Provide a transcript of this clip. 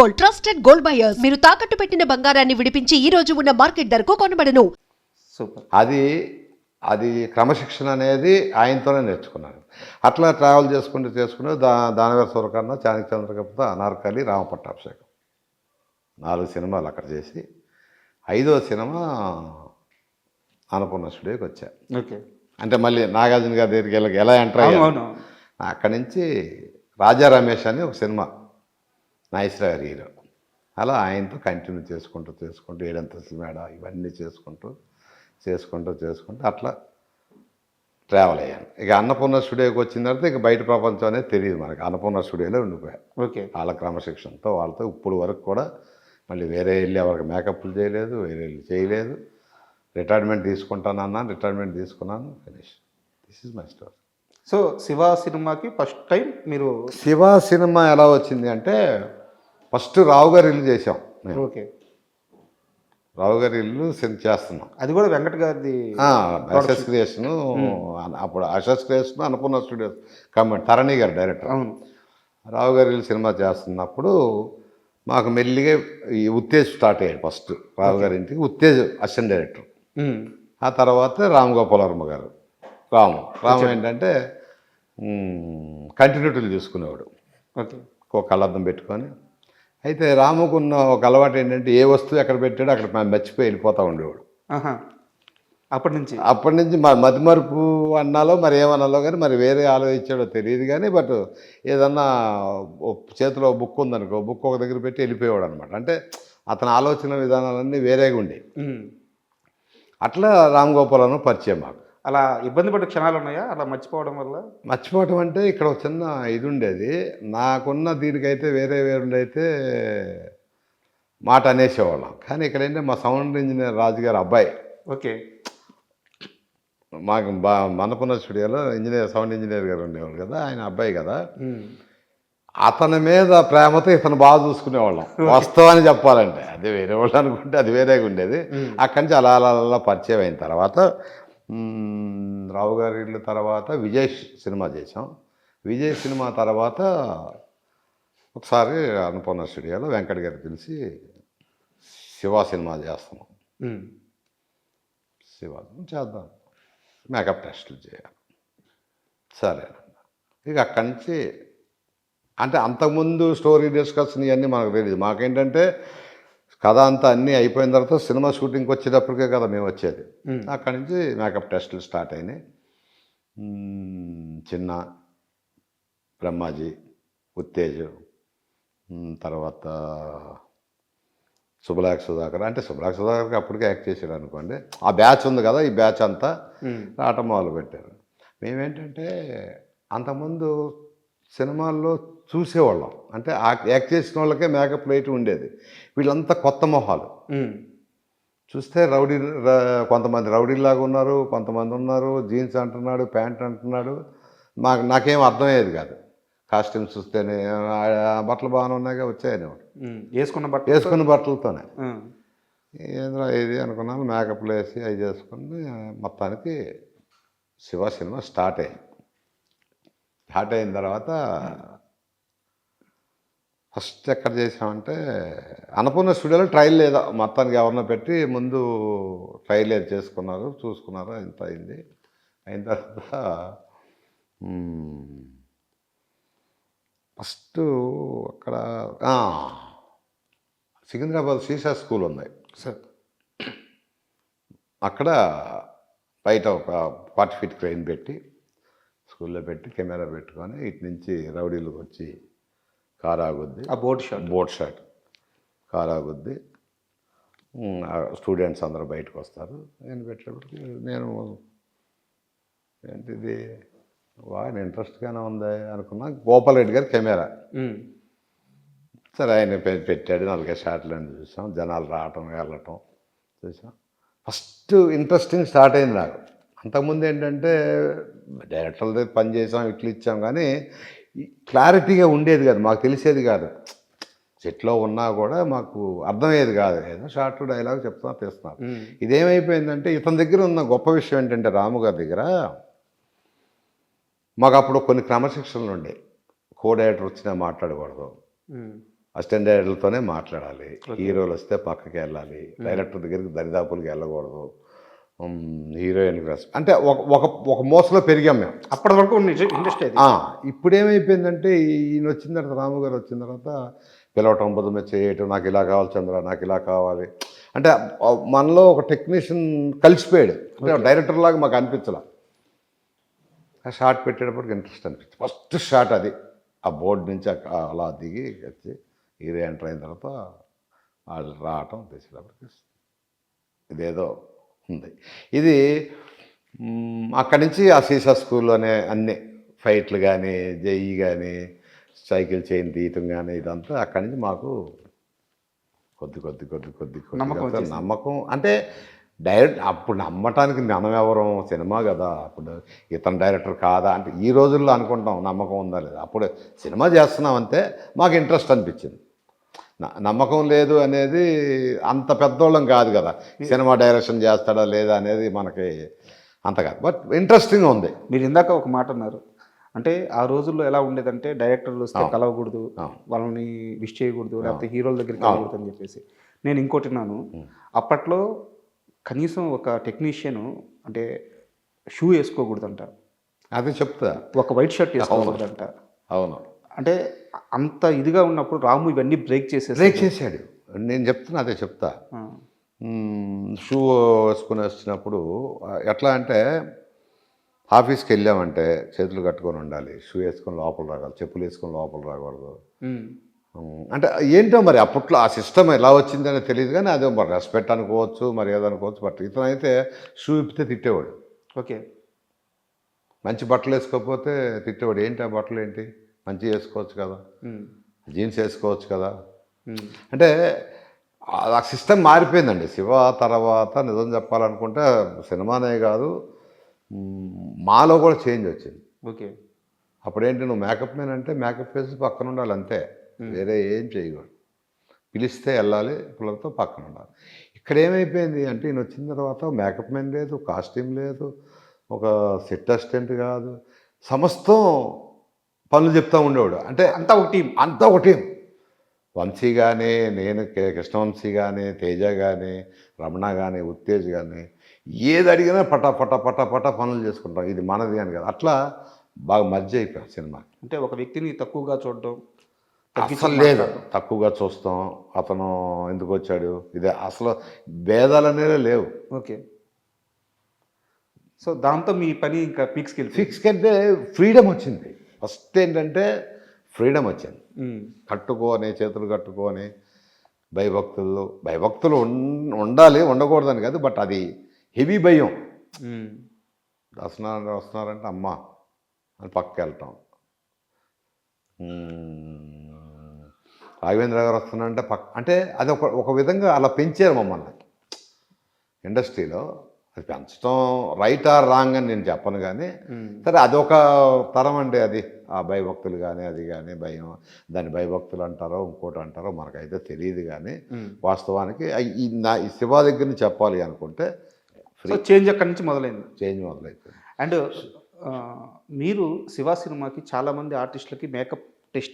Gold, trusted gold buyers. మీరు తాకట్టు పెట్టిన బంగారాన్ని విడిపించి ఈ రోజు ఉన్న మార్కెట్ ధరకు కొనబడను. సూపర్. అది క్రమశిక్షణ అనేది ఆయనతోనే నేర్చుకున్నాను. అట్లా ట్రావెల్ చేసుకుంటూ దానవీర సూరకర్ణ, చాణక్య చంద్రగుప్త, అనార్కలి, రామపట్టాభిషేకం 4 సినిమాలు అక్కడ చేసి 5వ సినిమా అన్నపూర్ణ స్టూడియోకి వచ్చా. ఓకే. అంటే మళ్ళీ నాగార్జున గారి దగ్గరికి ఎలా ఎంటర్ అయ్యాను. అక్కడి నుంచి రాజా రమేష్ అని ఒక సినిమా, నాగేశ్వరరావు గారి హీరో. అలా ఆయనతో కంటిన్యూ చేసుకుంటూ 7 మేడ ఇవన్నీ చేసుకుంటూ అట్లా ట్రావెల్ అయ్యాను. ఇక అన్నపూర్ణ స్టూడియోకి వచ్చిన తర్వాత ఇక బయట ప్రపంచం అనేది తెలియదు మనకి. అన్నపూర్ణ స్టూడియోలో ఉండిపోయాను. ఓకే. వాళ్ళ క్రమశిక్షణతో వాళ్ళతో ఇప్పుడు వరకు కూడా మళ్ళీ వేరే వెళ్ళి ఎవరికి మేకప్లు చేయలేదు, వేరే వెళ్ళి చేయలేదు. రిటైర్మెంట్ తీసుకుంటానన్నా, రిటైర్మెంట్ తీసుకున్నాను, finish. This is my story. So Shiva సినిమాకి ఫస్ట్ టైం మీరు శివ సినిమా ఎలా వచ్చింది అంటే ఫస్ట్ రావు గారి ఇల్లు చేసాం. ఓకే. రావు గారి ఇల్లు చేస్తున్నాం. అది కూడా వెంకట్ గారిది అషస్ క్రియేషను. అప్పుడు అషస్ క్రియేషన్, అన్నపూర్ణ స్టూడియోస్ తరణి గారు డైరెక్టర్. అవును. రావు గారి ఇల్లు సినిమా చేస్తున్నప్పుడు మాకు మెల్లిగా ఈ ఉత్తేజ్ స్టార్ట్ అయ్యాడు. ఫస్ట్ రావు గారి ఇంటికి ఉత్తేజ్ అసిస్టెంట్ డైరెక్టర్. ఆ తర్వాత రామ్ గోపాల్ వర్మ గారు. రాము ఏంటంటే కంటిన్యూటీలు చూసుకునేవాడు. ఓకే. ఒక కళ్ళద్దం పెట్టుకొని. అయితే రాముకున్న ఒక అలవాటు ఏంటంటే ఏ వస్తువు ఎక్కడ పెట్టాడో అక్కడ మర్చిపోయి వెళ్ళిపోతూ ఉండేవాడు. అప్పటి నుంచి మరి మతిమరుపు అన్నాలో మరి ఏమన్నాలో కానీ మరి వేరే ఆలోచించాడో తెలియదు కానీ బట్ ఏదన్నా చేతిలో బుక్ ఉందనుకో, బుక్ ఒక దగ్గర పెట్టి వెళ్ళిపోయేవాడు అనమాట. అంటే అతని ఆలోచన విధానాలన్నీ వేరేగా ఉండేవి. అట్లా రామ్ గోపాలను పరిచయం మాకు. అలా ఇబ్బంది పడే క్షణాలు ఉన్నాయా అలా మర్చిపోవడం వల్ల? మర్చిపోవడం అంటే ఇక్కడ ఒక చిన్న ఇది ఉండేది. నాకున్న దీనికైతే వేరే అయితే మాట అనేసేవాళ్ళం. కానీ ఇక్కడ ఏంటంటే మా సౌండ్ ఇంజనీర్ రాజుగారి అబ్బాయి. ఓకే. మాకు అన్నపూర్ణ స్టూడియోలో సౌండ్ ఇంజనీర్ గారు ఉండేవాళ్ళు కదా, ఆయన అబ్బాయి కదా. అతని మీద ప్రేమతో ఇతను బాగా చూసుకునేవాళ్ళం. వాస్తవాన్ని చెప్పాలంటే అది వేరే వాళ్ళు అనుకుంటే అది వేరేగా ఉండేది. అక్కడి నుంచి అలా పరిచయం అయిన తర్వాత రావు గారి ఇల్లు తర్వాత విజయ్ సినిమా చేసాం. విజయ్ సినిమా తర్వాత ఒకసారి అన్నపూర్ణ స్టూడియోలో వెంకట్ గారు పిలిచి శివ సినిమా చేస్తున్నాం, శివ చేద్దాం, మేకప్ టెస్టులు చేయాలి. సరే. ఇక అక్కడి నుంచి అంటే అంతకుముందు స్టోరీ డిస్కషన్ ఇవన్నీ మనకు తెలియదు. మాకేంటంటే కథ అంతా అన్నీ అయిపోయిన తర్వాత సినిమా షూటింగ్కి వచ్చేటప్పటికే కదా మేము వచ్చేది. అక్కడి నుంచి మేకప్ టెస్టులు స్టార్ట్ అయినాయి. చిన్న, బ్రహ్మాజీ, ఉత్తేజ్, తర్వాత శుభలేఖ సుధాకర్. అంటే శుభలేఖ సుధాకర్కి అప్పటికే యాక్ట్ చేశాడు అనుకోండి. ఆ బ్యాచ్ ఉంది కదా, ఈ బ్యాచ్ అంతా రావటం మొదలు పెట్టారు. మేమేంటంటే అంతకుముందు సినిమాల్లో చూసేవాళ్ళం. అంటే యాక్ట్ చేసిన వాళ్ళకే మేకప్ లైట్ ఉండేది. వీళ్ళంతా కొత్త మొహాలు. చూస్తే కొంతమంది రౌడీలాగా ఉన్నారు, కొంతమంది ఉన్నారు జీన్స్ అంటున్నాడు, ప్యాంట్ అంటున్నాడు. నాకేం అర్థమయ్యేది కాదు. కాస్ట్యూమ్స్ చూస్తేనే బట్టలు బాగానే ఉన్నాయిగా వచ్చాయనేవాడు. వేసుకున్న బట్టలతోనే ఏంద్రా ఇది అనుకున్నాను. మేకప్లు వేసి అవి చేసుకుని మొత్తానికి శివ సినిమా స్టార్ట్ అయిన తర్వాత ఫస్ట్ ఎక్కడ చేసామంటే అన్నపూర్ణ స్టూడియోలో ట్రయల్ లేదా మొత్తానికి ఎవరినో పెట్టి ముందు ట్రయల్ ఏది చేసుకున్నారు, చూసుకున్నారు. ఇంత అయింది. అయిన తర్వాత ఫస్ట్ అక్కడ సికింద్రాబాద్ సీసా స్కూల్ ఉంది సార్. అక్కడ బయట ఒక 40 ఫీట్ క్రెయిన్ పెట్టి స్కూల్లో పెట్టి కెమెరా పెట్టుకొని ఇటు నుంచి రౌడీలకు వచ్చి కారు ఆగుద్ది. బోట్ షాట్ కారు ఆగుద్ది. స్టూడెంట్స్ అందరూ బయటకు వస్తారు. నేను పెట్టేటప్పటికి నేను ఏంటిది బాగా ఇంట్రెస్ట్గానే ఉంది అనుకున్నా. గోపాల్ రెడ్డి గారి కెమెరా. సరే ఆయన పెట్టాడు. 4 షాట్లు అని చూసాం. జనాలు రావటం వెళ్ళటం చూసాం. ఫస్ట్ ఇంట్రెస్టింగ్ స్టార్ట్ అయింది నాకు. అంతకుముందు ఏంటంటే డైరెక్టర్ల దగ్గర పని చేసాం, ఇట్లు ఇచ్చాం, కానీ క్లారిటీగా ఉండేది కాదు, మాకు తెలిసేది కాదు. సెట్లో ఉన్నా కూడా మాకు అర్థమయ్యేది కాదు. ఏదో షార్ట్ డైలాగ్ చెప్తున్నా తీస్తున్నారు. ఇదేమైపోయిందంటే ఇతని దగ్గర ఉన్న గొప్ప విషయం ఏంటంటే రాము గారి దగ్గర మాకు అప్పుడు కొన్ని క్రమశిక్షణలు ఉండే. కో డైరెక్టర్ వచ్చినా మాట్లాడకూడదు, అసిస్టెంట్ డైరెక్టర్లతోనే మాట్లాడాలి, హీరోలు వస్తే పక్కకి వెళ్ళాలి, డైరెక్టర్ దగ్గరికి దరిదాపులకి వెళ్ళకూడదు, హీరోయిన్కి అంటే ఒక మోసలో పెరిగాం మేము. అప్పటి వరకు ఇండస్ట్రీ అది. ఇప్పుడు ఏమైపోయిందంటే ఈయన వచ్చిన తర్వాత, రాము గారు వచ్చిన తర్వాత పిలవటం, బుధమే చేయటం, నాకు ఇలా కావాలి చంద్ర, నాకు ఇలా కావాలి అంటే మనలో ఒక టెక్నీషియన్ కలిసిపోయాడు. అంటే డైరెక్టర్ లాగా మాకు అనిపించలే. ఆ షాట్ పెట్టేటప్పటికి ఇంట్రెస్ట్ అనిపించింది. ఫస్ట్ షాట్ అది, ఆ బోర్డు నుంచి అలా దిగి వచ్చి హీరో ఎంటర్ అయిన తర్వాత వాళ్ళు రావటం తెచ్చేటప్పటికి ఇదేదో ఉంది. ఇది అక్కడి నుంచి ఆ సీసా స్కూల్లోనే అన్ని ఫైట్లు కానీ, జెయ్యి కానీ, సైకిల్ చైన్ తీయటం కానీ, ఇదంతా అక్కడి నుంచి మాకు కొద్ది నమ్మకం. అంటే డైరెక్ట్ అప్పుడు నమ్మటానికి మనం ఎవరం, సినిమా కదా, అప్పుడు ఇతను డైరెక్టర్ కాదా అంటే ఈ రోజుల్లో అనుకుంటాం నమ్మకం ఉందా లేదా. అప్పుడు సినిమా చేస్తున్నాం అంతే, మాకు ఇంట్రెస్ట్ అనిపించింది. నమ్మకం లేదు అనేది అంత పెద్దోళ్ళం కాదు కదా, సినిమా డైరెక్షన్ చేస్తాడా లేదా అనేది మనకి అంత కాదు, బట్ ఇంట్రెస్టింగ్ ఉంది. మీరు ఇందాక ఒక మాట అన్నారు, అంటే ఆ రోజుల్లో ఎలా ఉండేదంటే డైరెక్టర్లు వస్తే కలవకూడదు, వాళ్ళని విష్ చేయకూడదు, లేకపోతే హీరోల దగ్గరికి వెళ్ళకూడదు అని చెప్పేసి. నేను ఇంకోటి విన్నాను, అప్పట్లో కనీసం ఒక టెక్నీషియన్ అంటే షూ వేసుకోకూడదంట, అదే చెప్తా, ఒక వైట్ షర్ట్ వేసుకోకూడదంట. అవును, అంటే అంత ఇదిగా ఉన్నప్పుడు రాము ఇవన్నీ బ్రేక్ చేశాడు. నేను చెప్తున్నా, అదే చెప్తా. షూ వేసుకుని వచ్చినప్పుడు ఎట్లా అంటే ఆఫీస్కి వెళ్ళామంటే చేతులు కట్టుకొని ఉండాలి, షూ వేసుకొని లోపల రాగాలి, చెప్పులు వేసుకొని లోపల రాకూడదు. అంటే ఏంటో మరి అప్పట్లో ఆ సిస్టమ్ ఎలా వచ్చిందని తెలియదు, కానీ అదే మరి రెస్పెక్ట్ అనుకోవచ్చు, మరి ఏదనుకోవచ్చు. బట్ ఇతను అయితే షూ ఇప్పితే తిట్టేవాడు. ఓకే, మంచి బట్టలు వేసుకోకపోతే తిట్టేవాడు. ఏంటి ఆ బట్టలు ఏంటి, మంచిగా వేసుకోవచ్చు కదా, జీన్స్ వేసుకోవచ్చు కదా. అంటే ఆ సిస్టమ్ మారిపోయిందండి. శివ తర్వాత నిజం చెప్పాలనుకుంటే సినిమానే కాదు, మాలో కూడా చేంజ్ వచ్చింది. ఓకే, అప్పుడేంటి, నువ్వు మేకప్ మ్యాన్ అంటే మేకప్ వేసి పక్కన ఉండాలి అంతే, వేరే ఏం చేయకూడదు. పిలిస్తే వెళ్ళాలి, పిల్లలతో పక్కన ఉండాలి. ఇక్కడ ఏమైపోయింది అంటే ఈయన వచ్చిన తర్వాత మేకప్ మ్యాన్ లేదు, కాస్ట్యూమ్ లేదు, ఒక సెట్ అసిస్టెంట్ కాదు, సమస్తం పనులు చెప్తూ ఉండేవాడు. అంటే అంతా ఒక టీం. వంశీ కానీ, నేను కృష్ణవంశీ కానీ, తేజ కానీ, రమణ కానీ, ఉత్తేజ్ కానీ, ఏది అడిగినా పట పనులు చేసుకుంటాం, ఇది మనది అని కదా. అట్లా బాగా మర్జ్ అయిపోయాం సినిమా. అంటే ఒక వ్యక్తిని తక్కువగా చూడడం అసలు లేదు, తక్కువగా చూస్తాం, అతను ఎందుకు వచ్చాడు, ఇదే అసలు భేదాలు అనేవి లేవు. ఓకే, సో దాంతో మీ పని ఇంకా ఫిక్స్కి అంటే ఫ్రీడమ్ వచ్చింది. ఫస్ట్ ఏంటంటే ఫ్రీడమ్ వచ్చింది. కట్టుకొని, చేతులు కట్టుకొని, భయభక్తులు ఉండాలి, ఉండకూడదని కాదు, బట్ అది హెవీ భయం. వస్తున్నారంటే అమ్మా అని పక్కకి వెళ్తాం. రాఘవేంద్ర గారు వస్తున్నారంటే అంటే అది ఒక విధంగా అలా పెంచారు మమ్మల్ని ఇండస్ట్రీలో. అది పెంచడం రైట్ ఆర్ రాంగ్ అని నేను చెప్పను, కానీ సరే అదొక తరం అండి. అది ఆ భయభక్తులు కానీ, అది కానీ భయం, దాన్ని భయభక్తులు అంటారో ఇంకోటి అంటారో మనకైతే తెలియదు. కానీ వాస్తవానికి ఈ శివ దగ్గర చెప్పాలి అనుకుంటే చేంజ్ అక్కడి నుంచి మొదలైంది. అండ్ మీరు శివ సినిమాకి చాలామంది ఆర్టిస్టులకి మేకప్ టెస్ట్